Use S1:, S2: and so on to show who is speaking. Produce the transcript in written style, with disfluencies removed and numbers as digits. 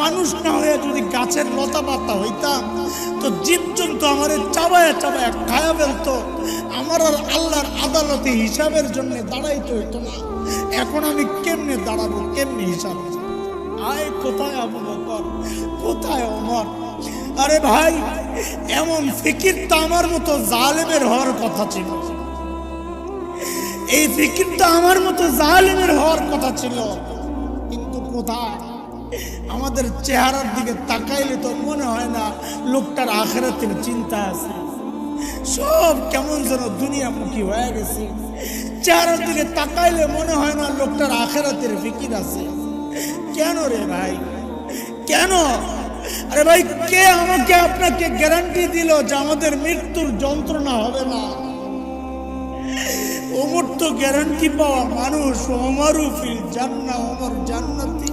S1: মানুষ না হয়ে যদি গাছের লতা পাতা হইতাম তো জীবজন্তু আমার চাবায়া চাবায়া খায়া ফেলতো, আমার আর আল্লাহর আদালতে হিসাবের জন্য দাঁড়াইতে হইতো না। এখন আমি কেমনে দাঁড়াবো, কেমনে হিসাব? আয় কোথায় আবু বকর, কোথায় ওমর? আরে ভাই, এমন ফিকির তো আমার মতো জালেমের হওয়ার কথা ছিল। এই ফিকিরটা আমার মতো জালেমের হওয়ার কথা ছিল, কিন্তু কোথায়? আমাদের চেহারার দিকে তাকাইলে তো মনে হয় না লোকটার আখিরাতের চিন্তা আছে। সব কেমন যেন দুনিয়ামুখী হয়ে গেছে। চেহারার দিকে তাকাইলে মনে হয় না লোকটার আখিরাতের ফিকির আছে। কেন রে ভাই, কেন? আরে ভাই, কে আমাকে আপনাকে গ্যারান্টি দিল যে আমাদের মৃত্যুর যন্ত্রণা হবে না? ওমর তো গ্যারান্টি পাওয়া মানুষ। ওমরও ফিল জান্নাহ, ওমর জান্নাতি।